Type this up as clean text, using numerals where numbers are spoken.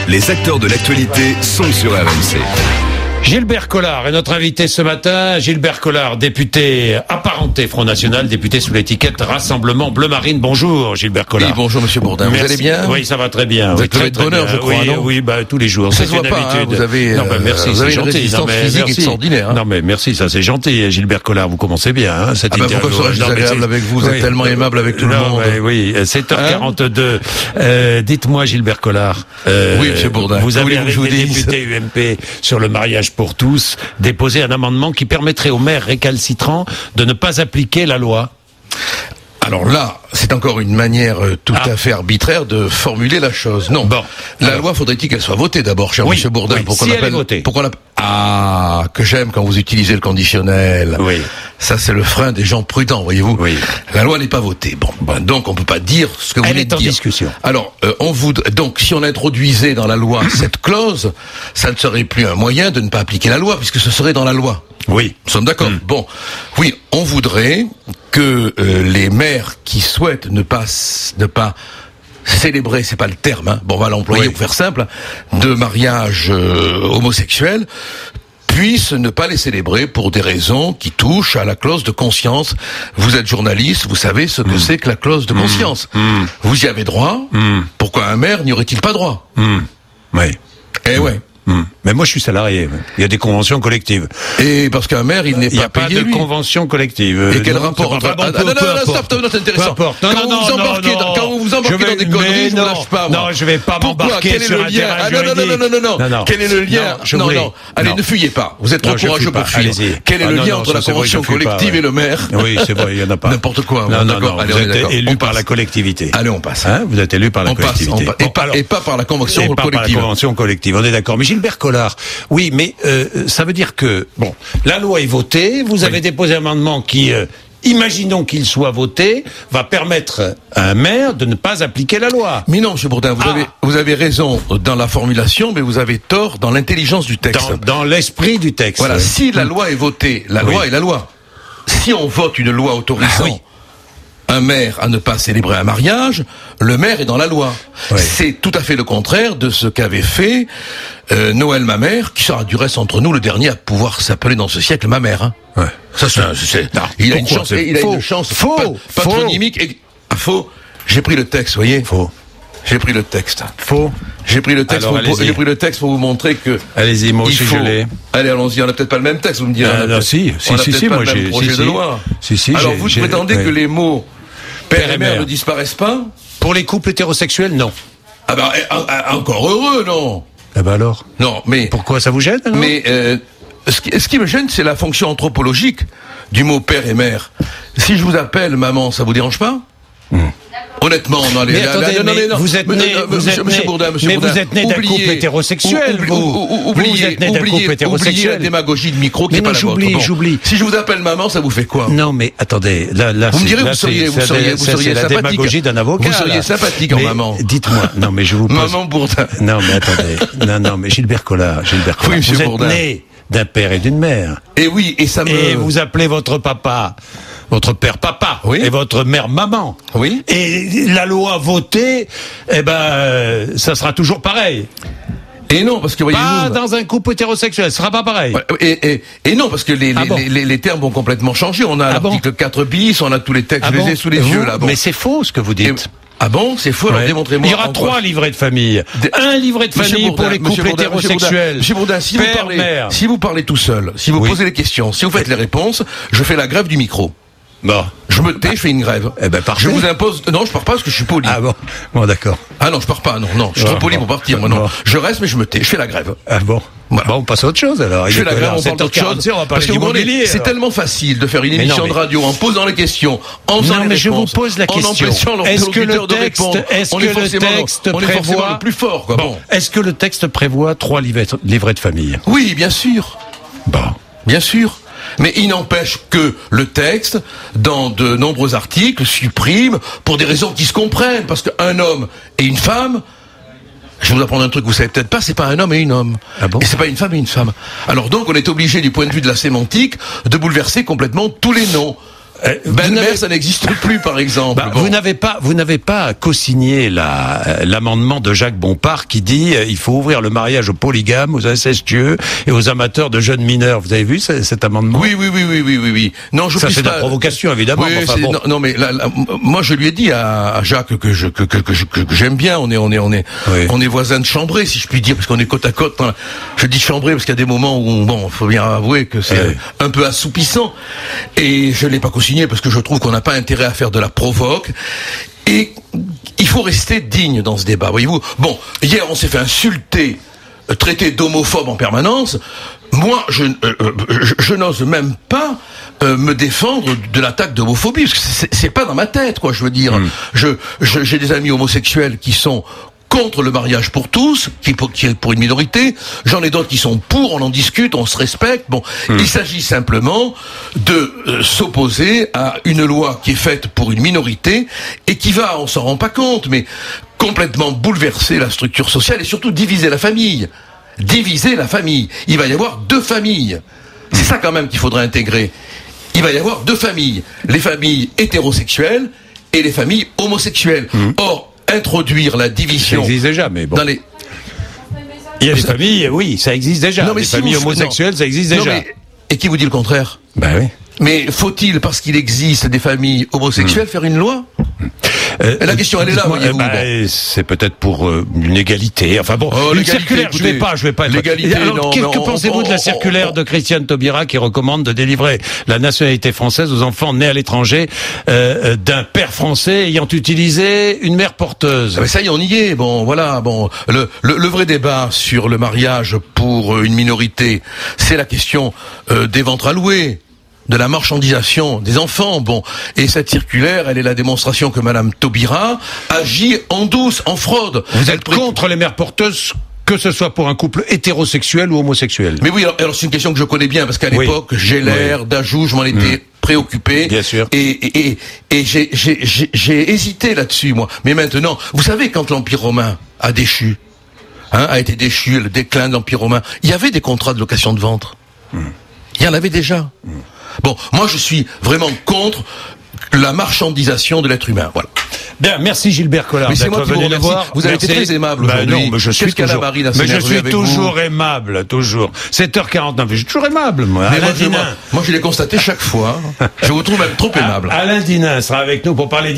Les acteurs de l'actualité sont sur RMC. Gilbert Collard est notre invité ce matin. Gilbert Collard, député apparenté Front National, député sous l'étiquette Rassemblement Bleu Marine. Bonjour Gilbert Collard. Oui, bonjour Monsieur Bourdin. Merci. Vous allez bien? Oui, ça va très bien. Vous oui, êtes très de bonheur, je crois, oui, non? Oui, tous les jours. Ça se voit pas, hein, vous avez, merci, vous avez c'est une gentil. résistance physique extraordinaire. Hein. Non mais merci, ça c'est gentil. Gilbert Collard, vous commencez bien, hein, cette interview. Pourquoi serais-je désagréable avec vous? Vous êtes tellement aimable avec tout le monde. Oui, 7h42. Dites-moi Gilbert Collard. Oui, Monsieur Bourdin. Vous avez avec les députés UMP sur le mariage pour tous déposé un amendement qui permettrait aux maires récalcitrants de ne pas appliquer la loi. Alors là, c'est encore une manière tout à fait arbitraire de formuler la chose. Non. Bon. La loi, faudrait-il qu'elle soit votée d'abord, cher Monsieur Bourdin, pour qu'on l'appelle votée. Ah, que j'aime quand vous utilisez le conditionnel. Oui. Ça, c'est le frein des gens prudents, voyez-vous. Oui. La loi n'est pas votée. Bon, donc on peut pas dire ce que vous venez de dire. Elle est en discussion. Alors, donc, si on introduisait dans la loi cette clause, ça ne serait plus un moyen de ne pas appliquer la loi, puisque ce serait dans la loi. Oui. Nous sommes d'accord. Bon. Oui, on voudrait que les maires qui souhaitent ne pas célébrer, c'est pas le terme, hein, bon, on va l'employer pour faire simple, de mariage homosexuel, puissent ne pas les célébrer pour des raisons qui touchent à la clause de conscience. Vous êtes journaliste, vous savez ce que c'est que la clause de conscience. Vous y avez droit. Pourquoi un maire n'y aurait-il pas droit? Oui. Eh ouais. Mais moi je suis salarié. Il y a des conventions collectives. Et parce qu'un maire, il n'est pas payé. Il n'y a pas de convention collective. Et quel rapport entre... Non, c'est intéressant. Quand vous vous embarquez dans des conneries, je vous lâche pas. Non, je vais pas m'embarquer sur un terrain juridique. Non. Quel est le lien? Non. Allez, ne fuyez pas. Vous êtes trop courageux pour fuir. Quel est le lien entre la convention collective et le maire? Oui, c'est vrai, il y en a pas. N'importe quoi. Non, vous êtes élu par la collectivité. Allez, on passe. Vous êtes élu par la collectivité. Et pas par la convention collective. On est d'accord. Mais Gilbert Collard, oui, mais ça veut dire que, bon, la loi est votée, vous avez déposé un amendement qui, imaginons qu'il soit voté, va permettre à un maire de ne pas appliquer la loi. Mais non, Monsieur Bourdin, vous avez raison dans la formulation, mais vous avez tort dans l'intelligence du texte. Dans l'esprit du texte. Voilà, si la loi est votée, la loi est la loi. Si on vote une loi autorisant un maire à ne pas célébrer un mariage, le maire est dans la loi. C'est tout à fait le contraire de ce qu'avait fait Noël Mamère, qui sera du reste entre nous le dernier à pouvoir s'appeler dans ce siècle Mamère. Hein. Ça, il a une chance, patronymique. Faux. J'ai pris le texte, voyez. Faux. J'ai pris le texte. Faux. J'ai pris le texte. J'ai pris le texte pour vous montrer que. Allez-y, moi aussi je l'ai. Allez, allons-y. On n'a peut-être pas le même texte, vous me direz. Si, moi j'ai. Projet de loi. Alors vous prétendez que les mots père et mère ne disparaissent pas? Pour les couples hétérosexuels, non. Ah ben, encore heureux, non? Ah ben alors? Non, mais... Pourquoi ça vous gêne, alors? Mais, ce qui me gêne, c'est la fonction anthropologique du mot père et mère. Si je vous appelle maman, ça vous dérange pas? Honnêtement, non, allez, vous êtes né, Monsieur Bourdin, vous êtes né d'un couple hétérosexuel, oubliez la démagogie de micro qui n'est pas la vôtre. J'oublie. Si je vous appelle maman, ça vous fait quoi? Non, mais attendez, là, vous me direz, vous seriez la sympathique. Démagogie d'un avocat. Vous seriez sympathique en maman. Dites-moi, non, mais je vous pose... Maman Bourdin. Non, mais attendez, non, mais Gilbert Collard, oui, vous êtes né d'un père et d'une mère. Et oui, et ça me... Et vous appelez votre papa... Votre père papa et votre mère maman. Oui. Et la loi votée, ça sera toujours pareil. Et non, parce que voyez-vous... Pas dans un couple hétérosexuel, ce sera pas pareil. Et non, parce que les termes vont complètement changer. On a l'article 4 bis, on a tous les textes, je les ai sous les yeux là. Mais c'est faux ce que vous dites. Ah bon, c'est faux, alors démontrez-moi. Il y aura 3 livrets de famille. Un livret de famille pour les couples hétérosexuels. Monsieur Bourdin, si vous parlez tout seul, si vous posez les questions, si vous faites les réponses, je fais la grève du micro. Bon. Je me tais, je fais une grève. Parfait. Je vous impose... Non, je pars pas parce que je suis poli. Ah bon? Bon, d'accord. Ah non, je pars pas, non. Je suis trop poli pour partir, moi, non. Je reste, mais je me tais, je fais la grève. Ah bon? Voilà. Bon, on passe à autre chose, alors. Je fais la grève, on parle d'autre chose. On va parler d'immobilier. C'est tellement facile de faire une émission de radio en posant les questions, en faisant les réponses. Je vous pose la question. En empêchant l'interlocuteur de répondre. On est forcément le plus fort, quoi. Bon. Est-ce que le texte prévoit 3 livrets de famille? Oui, bien sûr. Bon. Bien sûr. Mais il n'empêche que le texte, dans de nombreux articles, supprime, pour des raisons qui se comprennent, parce qu'un homme et une femme, je vais vous apprendre un truc que vous savez peut-être pas, c'est pas un homme et une homme. Ah bon? Et c'est pas une femme et une femme. Alors donc, on est obligé, du point de vue de la sémantique, de bouleverser complètement tous les noms. Belle-mère, ça n'existe plus, par exemple. Bon. Vous n'avez pas co-signé l'amendement de Jacques Bompard qui dit il faut ouvrir le mariage aux polygames, aux incestueux et aux amateurs de jeunes mineurs. Vous avez vu cet amendement? Oui. Non, ça c'est de la provocation, évidemment. Oui, enfin, bon. Non, mais moi je lui ai dit à Jacques que j'aime bien. On est voisins de chambrée, si je puis dire, parce qu'on est côte à côte. Je dis chambrée parce qu'il y a des moments où, bon, faut bien avouer que c'est un peu assoupissant. Et je l'ai pas co-signé parce que je trouve qu'on n'a pas intérêt à faire de la provoque. Et il faut rester digne dans ce débat, voyez-vous. Bon, hier on s'est fait insulter, traiter d'homophobe en permanence. Moi, je n'ose même pas me défendre de l'attaque d'homophobie, parce que c'est pas dans ma tête, quoi. Je veux dire, j'ai des amis homosexuels qui sont contre le mariage pour tous, qui est pour une minorité. J'en ai d'autres qui sont pour, on en discute, on se respecte. Bon, il s'agit simplement de s'opposer à une loi qui est faite pour une minorité et qui va, on s'en rend pas compte, mais complètement bouleverser la structure sociale et surtout diviser la famille. Diviser la famille. Il va y avoir 2 familles. C'est ça quand même qu'il faudra intégrer. Il va y avoir 2 familles. Les familles hétérosexuelles et les familles homosexuelles. Or, introduire la division... Ça existe déjà, mais bon. Il y a des familles, oui, ça existe déjà. Non, mais les familles homosexuelles, ça existe déjà. Et qui vous dit le contraire? Ben oui. Mais faut-il, parce qu'il existe des familles homosexuelles, faire une loi? La question, elle est là, voyez-vous. C'est peut-être pour une égalité. Enfin bon, une circulaire, écoutez, je vais pas. L'égalité, alors, que pensez-vous de la circulaire de Christiane Taubira qui recommande de délivrer la nationalité française aux enfants nés à l'étranger d'un père français ayant utilisé une mère porteuse? Mais ça y est, on y est. Bon, voilà. Bon, le vrai débat sur le mariage pour une minorité, c'est la question des ventres alloués, de la marchandisation des enfants. Bon, et cette circulaire, elle est la démonstration que Madame Taubira agit en douce, en fraude. Vous êtes contre les mères porteuses, que ce soit pour un couple hétérosexuel ou homosexuel? Mais oui, alors c'est une question que je connais bien, parce qu'à l'époque, Geller, Dajou, je m'en étais préoccupé. Bien sûr. Et j'ai hésité là-dessus, moi. Mais maintenant, vous savez, quand l'Empire romain a déchu, a été déchu, le déclin de l'Empire romain, il y avait des contrats de location de ventre. Il y en avait déjà. Bon, moi je suis vraiment contre la marchandisation de l'être humain. Voilà. Bien, merci Gilbert Collard d'être venu nous voir. Vous avez été très aimable aujourd'hui. Non, mais je suis toujours aimable, toujours. 7h49, je suis toujours aimable, moi. Moi, je l'ai constaté chaque fois. Je vous trouve même trop aimable. Alain Dinin sera avec nous pour parler